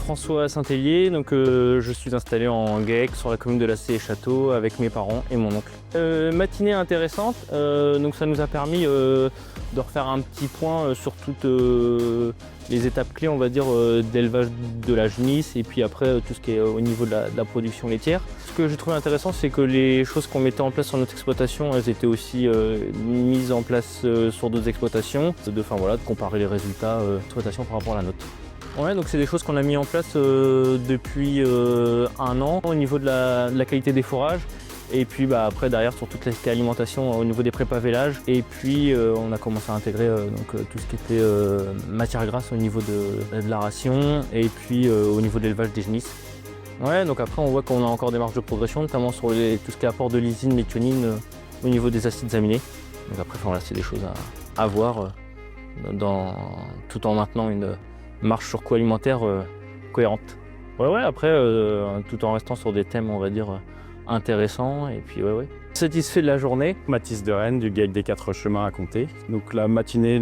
François Saint-Hélier, donc je suis installé en GAEC sur la commune de La Sée-et-Château avec mes parents et mon oncle. Matinée intéressante, donc ça nous a permis de refaire un petit point sur toutes les étapes clés, on va dire, d'élevage de la genisse et puis après tout ce qui est au niveau de la production laitière. Ce que j'ai trouvé intéressant, c'est que les choses qu'on mettait en place sur notre exploitation, elles étaient aussi mises en place sur d'autres exploitations, de comparer les résultats d'exploitation par rapport à la nôtre. Ouais, donc c'est des choses qu'on a mis en place depuis 1 an au niveau de la qualité des fourrages. Et puis après derrière sur toute l'alimentation au niveau des prépas vélage. Et puis on a commencé à intégrer tout ce qui était matière grasse au niveau de la ration et puis au niveau de l'élevage des genisses. Ouais, donc après on voit qu'on a encore des marges de progression, notamment sur tout ce qui est apport de lysine, méthionine au niveau des acides aminés. Donc après c'est des choses à voir tout en maintenant une marche sur coût alimentaire cohérente. Ouais, après tout en restant sur des thèmes on va dire intéressants et puis ouais. Satisfait de la journée. Mathis de Rennes du GAEC des 4 chemins à Comté. Donc la matinée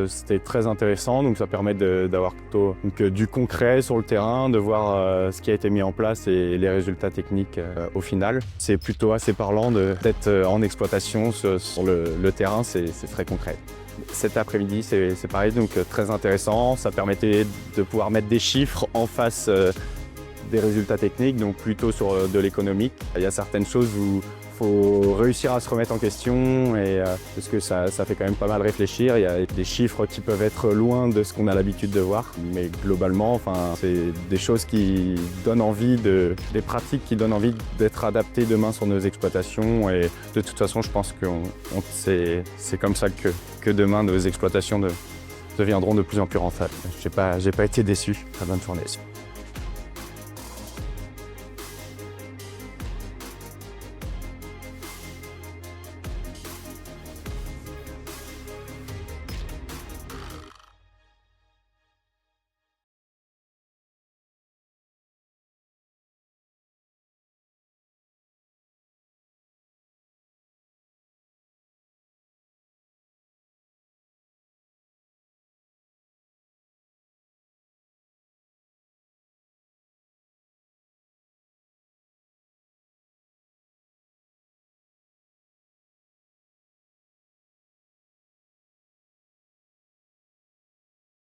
c'était très intéressant, donc ça permet d'avoir plutôt du concret sur le terrain, de voir ce qui a été mis en place et les résultats techniques au final. C'est plutôt assez parlant d'être en exploitation sur le terrain, c'est très concret. Cet après-midi, c'est pareil, donc très intéressant. Ça permettait de pouvoir mettre des chiffres en face des résultats techniques, donc plutôt sur de l'économique. Il y a certaines choses où il faut réussir à se remettre en question parce que ça fait quand même pas mal réfléchir. Il y a des chiffres qui peuvent être loin de ce qu'on a l'habitude de voir, mais globalement, c'est des choses qui donnent envie, des pratiques qui donnent envie d'être adaptées demain sur nos exploitations. Et de toute façon, je pense que c'est comme ça que demain nos exploitations deviendront de plus en plus rentables. J'ai pas été déçu. Très bonne journée.